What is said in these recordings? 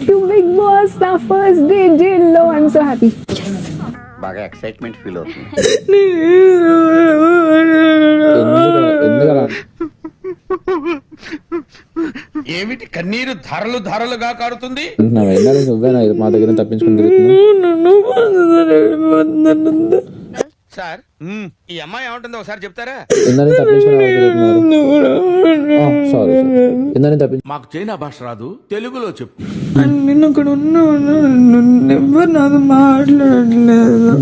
To Big Boss, our first day, J-Lo. I'm so happy. బాగా excitement feel అవుతుంది. ఏమిటి కన్నీరు ధారలు ధారలుగా కారుతుంది? మా దగ్గర తప్పించుకుని సార్ ఈ అమ్మాయి ఏమంటుందో ఒకసారి చెప్తారా? మాకు చైనా భాష రాదు, తెలుగులో చెప్పు. నేను అక్కడ ఎవరు నాతో మాట్లాడలేదు.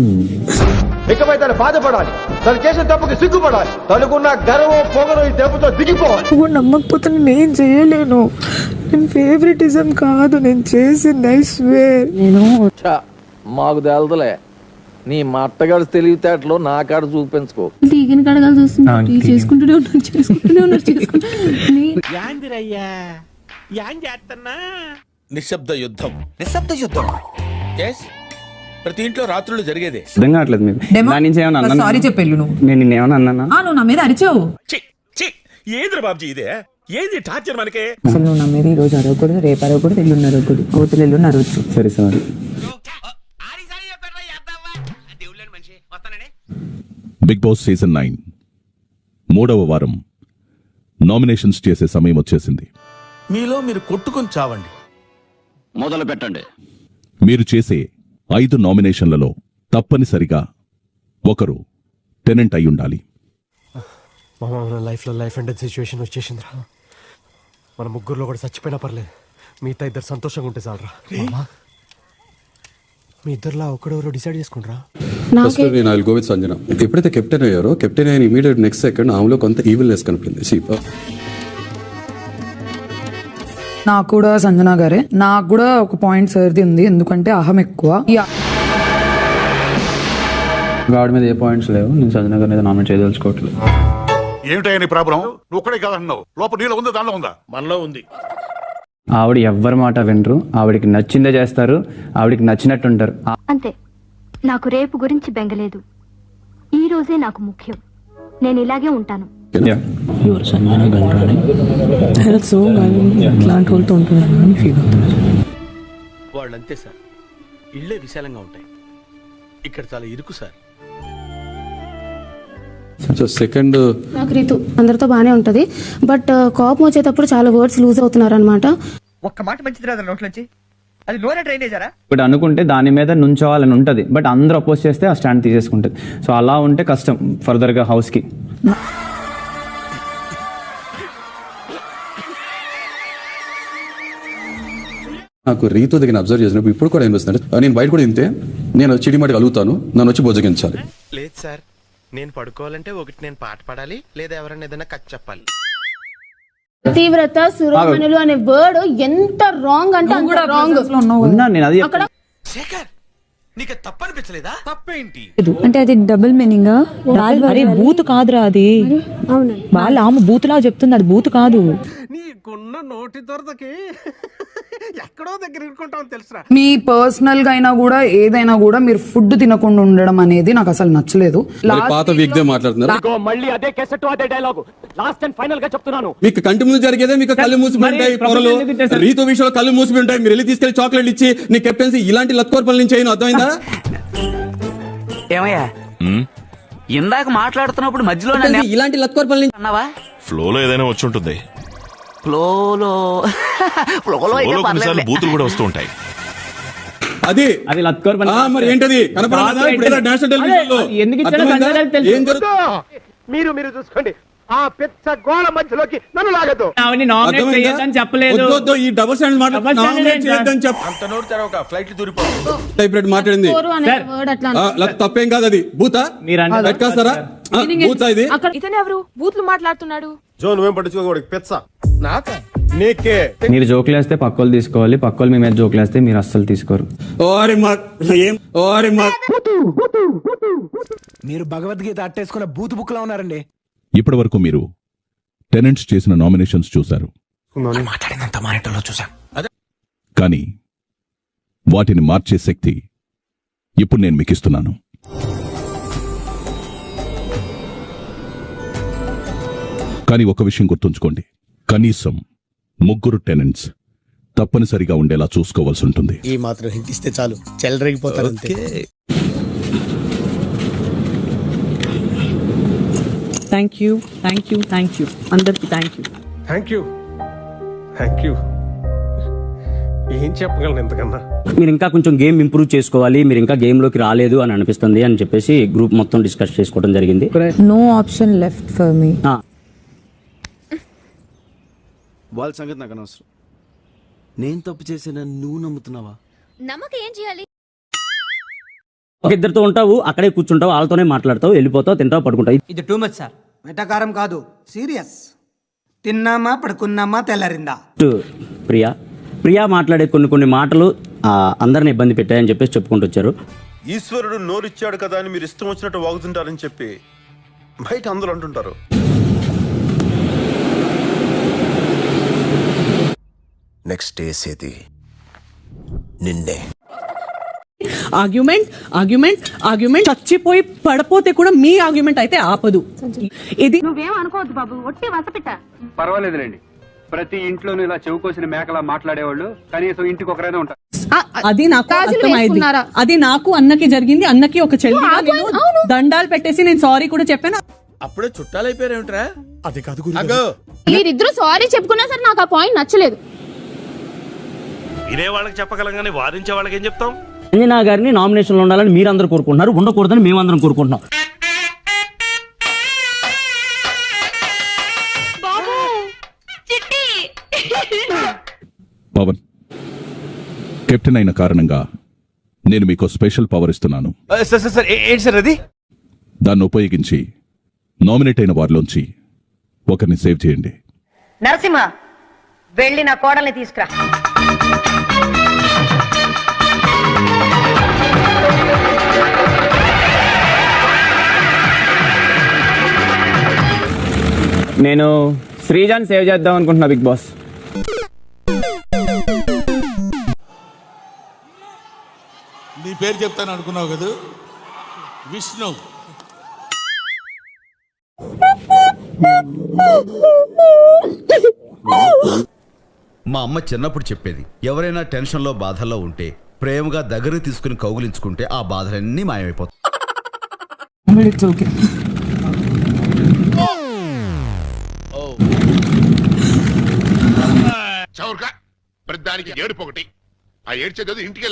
ఇకపై తను బాధపడాలి, తను చేసిన తప్పుకి సిగ్గుపడాలి, తనకున్న గర్వం పొగరు ఈ దెబ్బతో దిగిపోవాలి. నువ్వు నమ్మకపోతే నేను చేయలేను. నేను ఫేవరెటిజం కాదు నేను చేసింది. I swear. నేను మాకు తెలదలే, నీ మా అత్తగారు తెలివితేటలో నా కాడ చూపించుకో. తీగిన కడగాలి చూస్తున్నాడు, చేసుకుంటూనే ఉన్నాడు. నిశ్శబ్ద యుద్ధం. నిశ్శబ్ద యుద్ధం ప్రతి ఇంట్లో రాత్రులు జరిగేదే. అర్థం కావట్లేదు మీకు. దాని నుంచి ఏమన్నా అన్నా? సారీ చెప్పెళ్ళు నువ్వు. నేను నిన్నేమన్నా అన్నానా? నువ్వు నా మీద అరిచావు. ఏంద్ర బాబుజీ ఇదే? ఏంది టార్చర్ మనకే? అసలు నువ్వు నా మీద ఈ రోజు అరవకూడదు, రేపు అరవకూడదు, ఎల్లుండి అరవకూడదు, కోతులు ఎల్లుండి అరవచ్చు. సరే సారీ. బిగ్ బాస్ సీజన్ 9 3వ వారం నామినేషన్స్ చేసే సమయం వచ్చేసింది. మీలో మీరు కొట్టుకొని చావండి. మొదలు పెట్టండి. మీరు చేసే 5 నామినేషన్లలో తప్పనిసరిగా ఒకరు టెనెంట్ అయి ఉండాలి. లైఫ్ అండ్ డెత్ సిచ్యువేషన్ వచ్చేసిందిరా. మన ముగ్గురులో కూడా చచ్చిపోయినా పర్లేదు, మిగతా ఇద్దరు సంతోషంగా ఉంటే చాలరా. మీ ఇద్దరులా ఒకడెవరో డిసైడ్ చేసుకుంటారా? ఫస్ట్ నేను I will go with Sanjana. ఎప్పుడైతే కెప్టెన్ అయ్యారో, కెప్టెన్ అయిన ఇమీడియట్ నెక్స్ట్ సెకండ్ ఆమెలో కొంత ఈవిల్నెస్ కనిపించింది. నాకు కూడా సంజన గారే. నాకు కూడా ఒక పాయింట్ సర్ది ఉంది, ఎందుకంటే అహం ఎక్కువ. గాడ్ మీద ఏ పాయింట్స్ లేవు. నేను సంజన గారి మీద నామినేట్ చేయదలుచుకోవట్లేదు. ఏమిటయ్యా నీ ప్రాబ్లం? నువ్వు ఒక్కడే కాదన్నావు, లోపల నీలో ఉందా దానిలో ఉందా? మనలో ఉంది. ఆవిడ ఎవ్వరి మాట వినరు, ఆవిడికి నచ్చిందే చేస్తారు, ఆవిడికి నచ్చినట్టు ఉంటారు. అంతే. నాకు రేపు గురించి బెంగలేదు, ఈ రోజే నాకు ముఖ్యం. నేను ఇలాగే ఉంటాను. వాళ్ళంతే సార్, ఇళ్లే విశాలంగా ఉంటాయి, ఇక్కడ చాలా ఇరుకు సార్. సెకండ్ నాకు రీతు అందరితో బానే ఉంటది, బట్ కోపం వచ్చేటప్పుడు చాలా వర్డ్స్ లూజ్ అవుతున్నారు అనమాట. ఒక్క మాట మంచిది రాదు నోట్లోంచి, అది లోనే డ్రైనేజరా? ఇప్పుడు అనుకుంటే దాని మీద నుంచోవాలని ఉంటది, బట్ అందరూ అపోజ్ చేస్తే ఆ స్టాండ్ తీసేసుకుంటది. సో అలా ఉంటే కష్టం ఫర్దర్ గా హౌస్ కి. నాకు రీతు దగ్గర అబ్జర్వ్ చేసినప్పుడు ఇప్పుడు కూడా అనిపిస్తుంది, నేను బయట కూడా ఇంతే, నేను చిడిమాటి అలుగుతాను, నన్ను వచ్చి బొజ్జగించాలి. లేదు సార్, నేను పడుకోవాలంటే ఒకటి నేను పాట పాడాలి, లేదా ఎవరైనా ఏదైనా కథ చెప్పాలి. తీవ్రత సురోమణులు అనే వర్డ్ ఎంత రాంగ్ అంటే అంత రాంగ్. నేను అది శేఖర్, నీకు తప్పనిపించలేదా? తప్పేంటి అంటే అది డబుల్ మీనింగ్. అరే బూత్ కాదురా అది. వాళ్ళ ఆమె బూతులా చెప్తుంది, అది బూత్ కాదు. నీకున్న నోటి దొరదకి ఎక్కడో దగ్గర ఇరుకుంటామని తెలుసురా. మీ పర్సనల్ గా అయినా కూడా ఏదైనా కూడా మీరు ఫుడ్ తినకుండా ఉండడం అనేది నాకు అసలు నచ్చలేదు. పాత వీక్ దే మాట్లాడుతున్నారు. మళ్ళీ అదే కేసెట్ అదే డైలాగ్. లాస్ట్ అండ్ ఫైనల్ గా చెప్తున్నాను, మీకు కంటి ముందు జరిగేదే మీకు కళ్ళు మూసిపోయింటాయి. పొరలు రీతు విషయంలో కళ్ళు మూసిపోయింటాయి. మీరు వెళ్ళి తీసుకెళ్లి చాక్లెట్ ఇచ్చి నీ కెప్టెన్సీ ఇలాంటి లత్కోర్ పనులు చేయను, అర్థమైందా? ఏమయ్యా ఇందాక మాట్లాడుతున్నప్పుడు మధ్యలో ఇలాంటి లత్కోర్ పనులు అన్నావా? ఫ్లోలో ఏదైనా వచ్చి ఉంటుంది. ఫ్లోలో కొన్నిసార్లు బూతులు కూడా వస్తూ ఉంటాయి. అది అది లత్కోర్ పని. మరి ఏంటది కనపడదా? ఇప్పుడు నేషనల్ టెలివిజన్లో ఏం జరుగుతుంది? మీరు చూసుకోండి. ఆ పెద్ద గోళ మధ్యలోకి నన్ను లాగదు. చెప్పలేదు. ఈ డబుల్ స్టాండర్డ్ అంత నోరు తెరవక ఫ్లైట్ దూరిపోతుంది. టైప్ మాట్లాడింది తప్పేం కాదు, అది బూతా పెట్టుకొస్తారా? బూతా ఇది. ఇతను ఎవరు బూత్లు మాట్లాడుతున్నాడు? జో నువ్వేం పట్టించుకోకూడదు పెచ్చ. నాక నీకే. మీరు జోకులు వేస్తే పక్కోలు తీసుకోవాలి, పక్కోలు మీ మీద జోకులు వేస్తే మీరు అస్సలు తీసుకోరు. మీరు భగవద్గీత అట్టేసుకున్న బూత్ బుక్ లా ఉన్నారండి. ఇప్పటి వరకు మీరు టెనెంట్స్ చేసిన నామినేషన్స్ చూశారు, మాట్లాడినంత మానిటర్లో చూసా. కానీ వాటిని మార్చే శక్తి ఇప్పుడు నేను మీకు ఇస్తున్నాను. కానీ ఒక విషయం గుర్తుంచుకోండి, కనీసం 3 టెనెంట్స్ తప్పనిసరిగా ఉండేలా చూసుకోవాల్సి ఉంటుంది. ఈ మాత్రం హింట్ ఇస్తే చాలు చెలరేగిపోతారు అంతే. Thank you thank you thank you అందరికి thank you. Thank you thank you. ఏం చెప్పగలను ఎంతకన్నా? మీరు ఇంకా కొంచెం గేమ్ ఇంప్రూవ్ చేసుకోవాలి, మీరు ఇంకా గేమ్లోకి రాలేదు అని అనిపిస్తుంది అని చెప్పేసి గ్రూప్ మొత్తం డిస్కస్ చేసుకోవడం జరిగింది. No option left for me. వాళ్ళ సంగతి నాకు అనవసరం. నేను తప్పు చేసిన నువ్వు నమ్ముతున్నావా? నమ్మకం ఏం చేయాలి? ఒక ఇద్దరితో ఉంటావు, అక్కడే కూర్చుంటావు, వాళ్ళతోనే మాట్లాడతావు, వెళ్ళిపోతావు, తింటావు, పడుకుంటావు. ఇది టూ మచ్ సార్. వెటకారం కాదు, సీరియస్. తిన్నామా పడుకున్నామా తెల్లారిందా. ప్రియా మాట్లాడే కొన్ని మాటలు అందరిని ఇబ్బంది పెట్టాయని చెప్పేసి చెప్పుకుంటూ వచ్చారు. ఈశ్వరుడు నోరిచ్చాడు కదా అని మీరు ఇష్టం వచ్చినట్టు వాగుతుంటారని చెప్పి బయట అందరూ అంటుంటారు. నెక్స్ట్ వేసేది నిన్నే. ఆర్గ్యుమెంట్ చచ్చిపోయి పడిపోతే కూడా మీ ఆర్గ్యుమెంట్ అయితే ఆపదు. ఇది నువ్వేం అనుకోవద్దు బాబు, ఒట్టి వసపిట్ట. పర్వాలేదులేండి, ప్రతి ఇంట్లోనూ ఇలా చెవుకోసిన మేకలా మాట్లాడేవాళ్ళు కనీసం ఇంటికి ఒకరైనా ఉంటారు. అది నాకు అర్థమైంది. అది నాకు అన్నకి జరిగింది. అన్నకి ఒక చెల్లిగా నేను దండాలు పెట్టేసి నేను సారీ కూడా చెప్పాను. అప్పుడే చుట్టాలు అయిపోయారేమిట్రా? అది కాదు మీరిద్దరు సారీ చెప్పుకున్నా సరే నాకు ఆ పాయింట్ నచ్చలేదు. వినే వాళ్ళకి చెప్పగలం కానీ వాదించే వాళ్ళకి ఏం చెప్తాం? అంజనా గారిని నామినేషన్లో ఉండాలని మీరందరూ కోరుకుంటున్నారు, ఉండకూడదని మేమందరం కోరుకుంటున్నాం. పవన్, కెప్టెన్ అయిన కారణంగా నేను మీకు స్పెషల్ పవర్ ఇస్తున్నాను. దాన్ని ఉపయోగించి నామినేట్ అయిన వారిలోంచి ఒకరిని సేవ్ చేయండి. నరసింహ, వెళ్ళి నా కోడల్ని తీసుకురా. నేను శ్రీజాన్ సేవ్ చేద్దాం అనుకుంటున్నా బిగ్ బాస్. నీ పేరు చెప్తాను అనుకున్నావు కదా, విష్ణు. మా అమ్మ చిన్నప్పుడు చెప్పేది, ఎవరైనా టెన్షన్లో బాధల్లో ఉంటే ప్రేమగా దగ్గర తీసుకుని కౌగులించుకుంటే ఆ బాధలన్నీ మాయమైపోతాయి. చౌర్గా ప్రతిదానికి ఏడుపు ఒకటి. ఆ ఏడ్చేది ఇంటికి